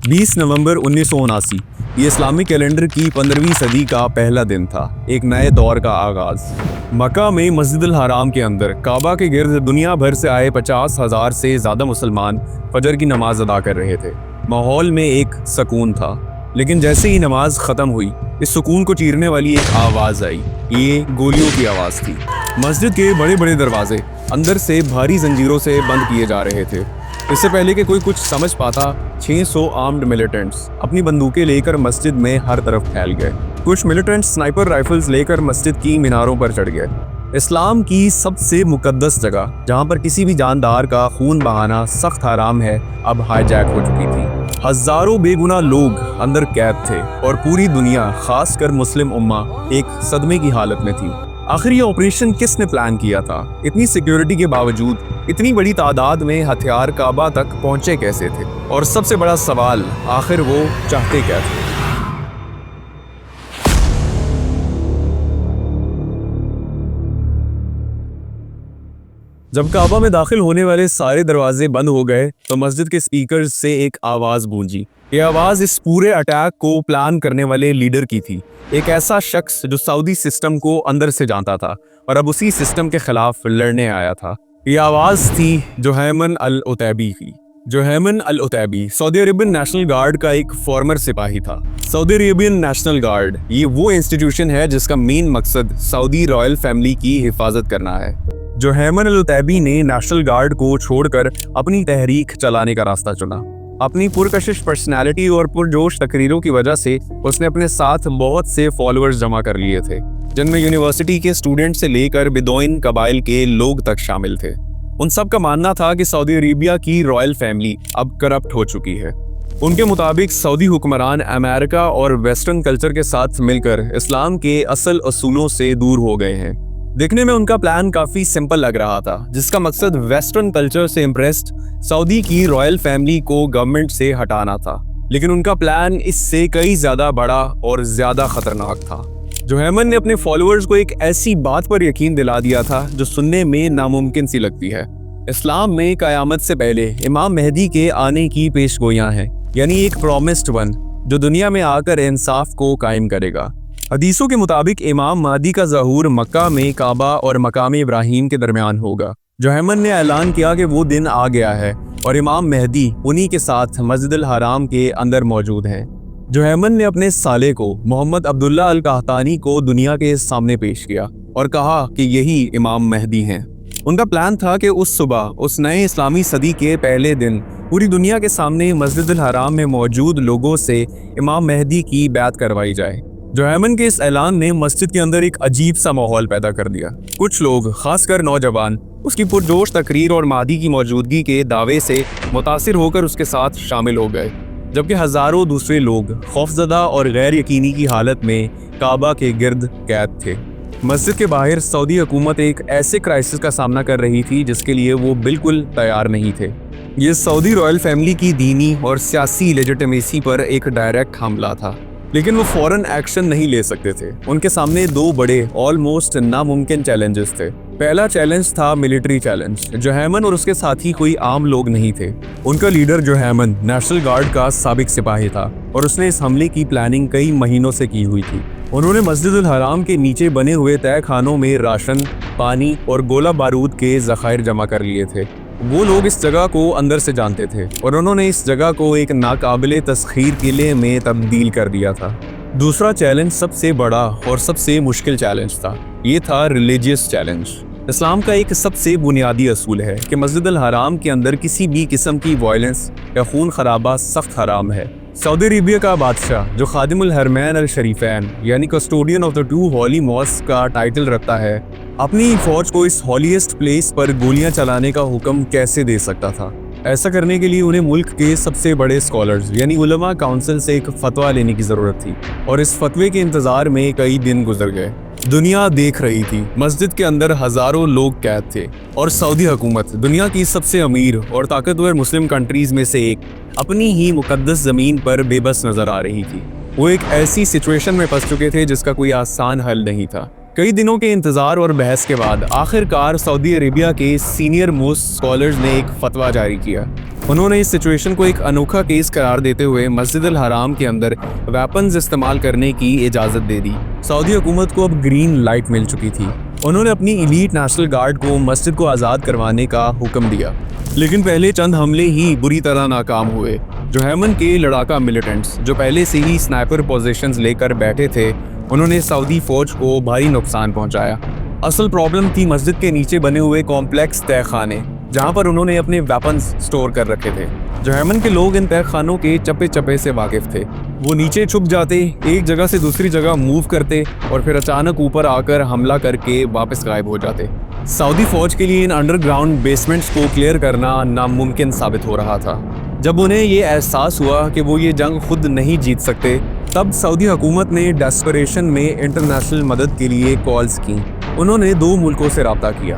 20 नवंबर 1979 ये Islamic calendar की 15वीं सदी का पहला दिन था, एक नए दौर का आगाज। मक्का में मस्जिद हराम के अंदर काबा के गिर्द दुनिया भर से आए 50,000 से ज़्यादा मुसलमान फजर की नमाज अदा कर रहे थे। माहौल में एक सुकून था, लेकिन जैसे ही नमाज ख़त्म हुई, इस सुकून को चीरने वाली एक आवाज़ आई। ये गोलियों की आवाज़ थी। मस्जिद के बड़े बड़े दरवाजे अंदर से भारी जंजीरों से बंद किए जा रहे थे। इससे पहले कि कोई कुछ समझ पाता, 600 आर्म्ड मिलिटेंट्स अपनी बंदूकें लेकर मस्जिद में हर तरफ फैल गए। कुछ मिलिटेंट्स स्नाइपर राइफल्स लेकर मस्जिद की मीनारों पर चढ़ गए। इस्लाम की सबसे मुकद्दस जगह, जहां पर किसी भी जानदार का खून बहाना सख्त हराम है, अब हाईजैक हो चुकी थी। हजारों बेगुनाह लोग अंदर कैद थे और पूरी दुनिया, खासकर मुस्लिम उम्मा, एक सदमे की हालत में थी। आखिर ये ऑपरेशन किसने प्लान किया था? इतनी सिक्योरिटी के बावजूद इतनी बड़ी तादाद में हथियार काबा तक पहुंचे कैसे थे? और सबसे बड़ा सवाल, आखिर वो चाहते क्या थे? जब काबा में दाखिल होने वाले सारे दरवाजे बंद हो गए तो मस्जिद के स्पीकर से एक आवाज़ गूंजी। ये आवाज़ इस पूरे अटैक को प्लान करने वाले लीडर की थी, एक ऐसा शख्स जो सऊदी सिस्टम को अंदर से जानता था और अब उसी सिस्टम के खिलाफ लड़ने आया था। ये आवाज़ थी जुहैमन अल-उतैबी की। जुहैमन अल-उतैबी सऊदी अरेबियन नेशनल गार्ड का एक फॉर्मर सिपाही था। सऊदी अरेबियन नेशनल गार्ड ये वो इंस्टीट्यूशन है जिसका मेन मकसद सऊदी रॉयल फैमिली की हिफाजत करना है। जुहैमन अल-उतैबी ने नेशनल गार्ड को छोड़कर अपनी तहरीक चलाने का रास्ता चुना। अपनी पुरकशिश पर्सनैलिटी और पुरजोश तकरीरों की वजह से उसने अपने साथ बहुत से फॉलोअर्स जमा कर लिए थे, जिनमें यूनिवर्सिटी के स्टूडेंट से लेकर बेदोइन कबाइल के लोग तक शामिल थे। उन सब का मानना था कि सऊदी अरेबिया की रॉयल फैमिली अब करप्ट हो चुकी है। उनके मुताबिक सऊदी हुक्मरान अमेरिका और वेस्टर्न कल्चर के साथ मिलकर इस्लाम के असल असूलों से दूर हो गए हैं। देखने में उनका प्लान काफी सिंपल लग रहा था, जिसका मकसद वेस्टर्न कल्चर से इम्प्रेस्ड सऊदी की रॉयल फैमिली को गवर्नमेंट से हटाना था। लेकिन उनका प्लान इससे कई ज्यादा बड़ा और ज्यादा खतरनाक था। जुहैमन ने अपने फॉलोअर्स को एक ऐसी बात पर यकीन दिला दिया था जो सुनने में नामुमकिन सी लगती है। इस्लाम में कयामत से पहले इमाम मेहदी के आने की पेशगोइयां हैं, यानी एक प्रॉमिस्ड वन जो दुनिया में आकर इंसाफ को कायम करेगा। हदीसों के मुताबिक इमाम महदी का ज़हूर मक्का में काबा और मकाम इब्राहीम के दरमियान होगा। जुहैमन ने ऐलान किया कि वो दिन आ गया है और इमाम मेहदी उन्हीं के साथ मस्जिद हराम के अंदर मौजूद हैं। जुहैमन ने अपने साले को मोहम्मद अब्दुल्ला अल कहतानी को दुनिया के सामने पेश किया और कहा कि यही इमाम मेहदी हैं। उनका प्लान था कि उस सुबह, उस नए इस्लामी सदी के पहले दिन, पूरी दुनिया के सामने मस्जिद हराम में मौजूद लोगों से इमाम मेहदी की बैत करवाई जाए। जुहैमन के इस ऐलान ने मस्जिद के अंदर एक अजीब सा माहौल पैदा कर दिया। कुछ लोग, खासकर नौजवान, उसकी पुरजोश तकरीर और महदी की मौजूदगी के दावे से मुतासिर होकर उसके साथ शामिल हो गए, जबकि हज़ारों दूसरे लोग खौफजदा और गैर यकीनी की हालत में काबा के गिर्द कैद थे। मस्जिद के बाहर सऊदी हुकूमत एक ऐसे क्राइसिस का सामना कर रही थी जिसके लिए वो बिल्कुल तैयार नहीं थे। ये सऊदी रॉयल फैमिली की दीनी और सियासी लेजिटिमेसी पर एक डायरेक्ट हमला था, लेकिन वो फौरन एक्शन नहीं ले सकते थे। उनके सामने दो बड़े, ऑलमोस्ट नामुमकिन चैलेंजेस थे। पहला चैलेंज था मिलिट्री चैलेंज। जुहैमन और उसके साथी कोई आम लोग नहीं थे। उनका लीडर जुहैमन नेशनल गार्ड का साबिक सिपाही था और उसने इस हमले की प्लानिंग कई महीनों से की हुई थी। उन्होंने मस्जिद हराम के नीचे बने हुए तय खानों में राशन, पानी और गोला बारूद के ज़खायर जमा कर लिए थे। वो लोग इस जगह को अंदर से जानते थे और उन्होंने इस जगह को एक नाकाबिले तस्खीर किले में तब्दील कर दिया था। दूसरा चैलेंज सबसे बड़ा और सबसे मुश्किल चैलेंज था। ये था रिलीजियस चैलेंज। इस्लाम का एक सबसे बुनियादी असूल है कि मस्जिद हराम के अंदर किसी भी किस्म की वायलेंस या खून खराबा सख्त हराम है। सऊदी अरेबिया का बादशाह, जो खादिमुल हरमैन अल शरीफैन यानी custodian of the two holy mosque का टाइटल रखता है, अपनी फौज को इस हॉलीएस्ट प्लेस पर गोलियां चलाने का हुक्म कैसे दे सकता था? ऐसा करने के लिए उन्हें मुल्क के सबसे बड़े स्कॉलर्स यानी उलमा काउंसिल से एक फतवा लेने की ज़रूरत थी और इस फतवे के इंतज़ार में कई दिन गुजर गए। दुनिया देख रही थी, मस्जिद के अंदर हज़ारों लोग कैद थे और सऊदी हुकूमत, दुनिया की सबसे अमीर और ताकतवर मुस्लिम कंट्रीज़ में से एक, अपनी ही मुकद्दस ज़मीन पर बेबस नज़र आ रही थी। वो एक ऐसी सिचुएशन में फंस चुके थे जिसका कोई आसान हल नहीं था। कई दिनों के इंतजार और बहस के बाद आखिरकार सऊदी अरेबिया के सीनियर मोस्ट स्कॉलर्स ने एक फतवा जारी किया انہوں نے اس سچویشن کو ایک انوکھا کیس قرار دیتے ہوئے مسجد الحرام کے اندر ویپنز استعمال کرنے کی اجازت دے دی۔ سعودی حکومت کو اب گرین لائٹ مل چکی تھی۔ انہوں نے اپنی ایلیٹ نیشنل گارڈ کو مسجد کو آزاد کروانے کا حکم دیا، لیکن پہلے چند حملے ہی بری طرح ناکام ہوئے۔ جوہیمن کے لڑاکا ملیٹنٹس جو پہلے سے ہی سنائپر پوزیشنز لے کر بیٹھے تھے، انہوں نے سعودی فوج کو بھاری نقصان پہنچایا۔ اصل پرابلم تھی مسجد کے نیچے بنے ہوئے کمپلیکس تہہ خانے، جہاں پر انہوں نے اپنے ویپنز سٹور کر رکھے تھے۔ جوہیمن کے لوگ ان تہہ خانوں کے چپے چپے سے واقف تھے۔ وہ نیچے چھپ جاتے، ایک جگہ سے دوسری جگہ موو کرتے اور پھر اچانک اوپر آ کر حملہ کر کے واپس غائب ہو جاتے۔ سعودی فوج کے لیے ان انڈر گراؤنڈ بیسمنٹس کو کلیئر کرنا ناممکن ثابت ہو رہا تھا۔ جب انہیں یہ احساس ہوا کہ وہ یہ جنگ خود نہیں جیت سکتے، تب سعودی حکومت نے ڈیسپریشن میں انٹرنیشنل مدد کے لیے کالز کی۔ انہوں نے 2 ملکوں سے رابطہ کیا۔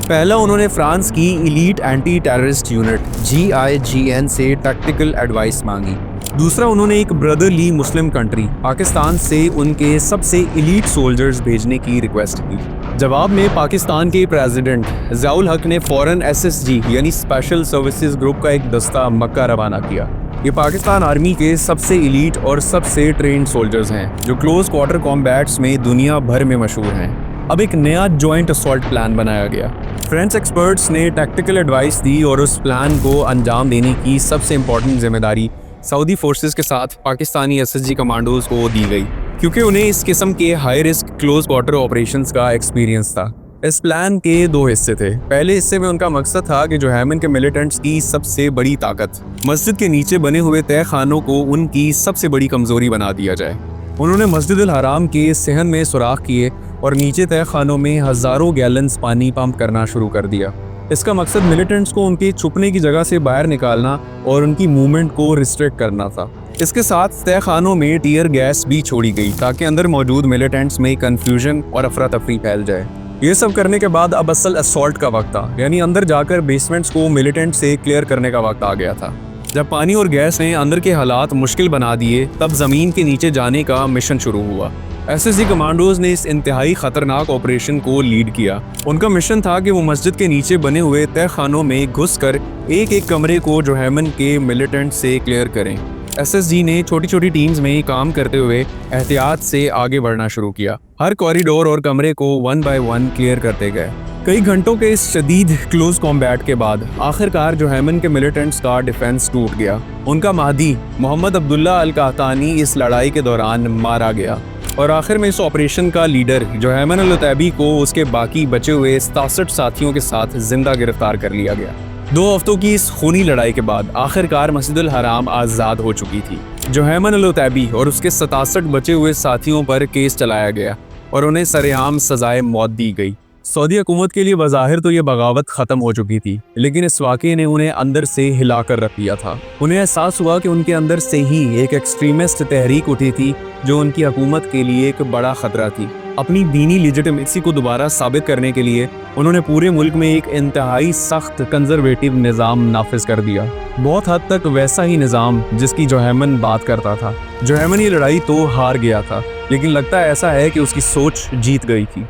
پہلا، انہوں نے فرانس کی elite anti terrorist unit GIGN سے ٹیکٹیکل ایڈوائس مانگی۔ دوسرا، انہوں نے ایک بردرلی مسلم کنٹری پاکستان سے ان کے سب سے ایلیٹ سولجرز بھیجنے کی ریکویسٹ کی۔ جواب میں پاکستان کے پریزیڈنٹ ضیاء الحق نے فوراً SSG یعنی اسپیشل سروسز گروپ کا ایک دستہ مکہ روانہ کیا۔ یہ پاکستان آرمی کے سب سے ایلیٹ اور سب سے ٹرینڈ سولجرز ہیں جو کلوز کوارٹر کامبیٹس میں دنیا بھر میں مشہور ہیں۔ اب ایک نیا جوائنٹ اسالٹ پلان بنایا گیا۔ فرینچ ایکسپرٹس نے ٹیکٹیکل ایڈوائس دی اور اس پلان کو انجام دینے کی سب سے امپورٹنٹ ذمہ داری سعودی فورسز کے ساتھ پاکستانی SSG کمانڈوز کو دی گئی، کیونکہ انہیں اس قسم کے high risk close quarter operations کا ایکسپیرینس تھا۔ اس پلان کے 2 حصے تھے۔ پہلے حصے میں ان کا مقصد تھا کہ جوہیمن کے ملیٹنٹس کی سب سے بڑی طاقت مسجد کے نیچے بنے ہوئے تہہ خانوں کو ان کی سب سے بڑی کمزوری بنا دیا جائے۔ انہوں نے مسجد الحرام کے صحن میں سوراخ کیے اور نیچے تہہ خانوں میں ہزاروں گیلنز پانی پمپ کرنا شروع کر دیا۔ اس کا مقصد ملیٹنٹس کو ان کے چھپنے کی جگہ سے باہر نکالنا اور ان کی موومنٹ کو ریسٹرکٹ کرنا تھا۔ اس کے ساتھ تہہ خانوں میں ٹیئر گیس بھی چھوڑی گئی تاکہ اندر موجود ملیٹنٹس میں کنفیوژن اور افراتفری پھیل جائے۔ یہ سب کرنے کے بعد اب اصل اسالٹ کا وقت تھا، یعنی اندر جا کر بیسمنٹس کو ملیٹنٹ سے کلیئر کرنے کا وقت آ گیا تھا۔ جب پانی اور گیس نے اندر کے حالات مشکل بنا دیے، تب زمین کے نیچے جانے کا مشن شروع ہوا۔ SSG کمانڈوز نے اس انتہائی خطرناک آپریشن کو لیڈ کیا۔ ان کا مشن تھا کہ وہ مسجد کے نیچے بنے ہوئے تہہ خانوں میں گھس کر ایک ایک کمرے کو جوہیمن کے ملیٹنٹ سے کلیئر کریں۔ SSG نے چھوٹی چھوٹی ٹیمز میں کام کرتے ہوئے احتیاط سے آگے بڑھنا شروع کیا۔ ہر کوریڈور اور کمرے کو 1 by 1 کلیئر کرتے گئے۔ کئی گھنٹوں کے اس شدید کلوز کامبیٹ کے بعد آخر کار جوہیمن کے ملیٹنٹس کا ڈیفنس ٹوٹ گیا۔ ان کا مہدی محمد عبداللہ القحطانی اس لڑائی کے دوران مارا گیا اور آخر میں اس آپریشن کا لیڈر جوہیمن العتیبی کو اس کے باقی بچے ہوئے 67 ساتھیوں کے ساتھ زندہ گرفتار کر لیا گیا۔ 2 ہفتوں کی اس خونی لڑائی کے بعد آخر کار مسجد الحرام آزاد ہو چکی تھی۔ جوہیمن العتیبی اور اس کے 67 بچے ہوئے ساتھیوں پر کیس چلایا گیا اور انہیں سرعام سزائے موت دی گئی۔ سعودی حکومت کے لیے بظاہر تو یہ بغاوت ختم ہو چکی تھی، لیکن اس واقعے نے انہیں اندر سے ہلا کر رکھ دیا تھا۔ انہیں احساس ہوا کہ ان کے اندر سے ہی ایک ایکسٹریمسٹ تحریک اٹھی تھی جو ان کی حکومت کے لیے ایک بڑا خطرہ تھی۔ اپنی دینی لیجیٹمیسی کو دوبارہ ثابت کرنے کے لیے انہوں نے پورے ملک میں ایک انتہائی سخت کنزرویٹو نظام نافذ کر دیا، بہت حد تک ویسا ہی نظام جس کی جوہیمن بات کرتا تھا۔ جوہیمن یہ لڑائی تو ہار گیا تھا، لیکن لگتا ایسا ہے کہ اس کی سوچ جیت گئی تھی۔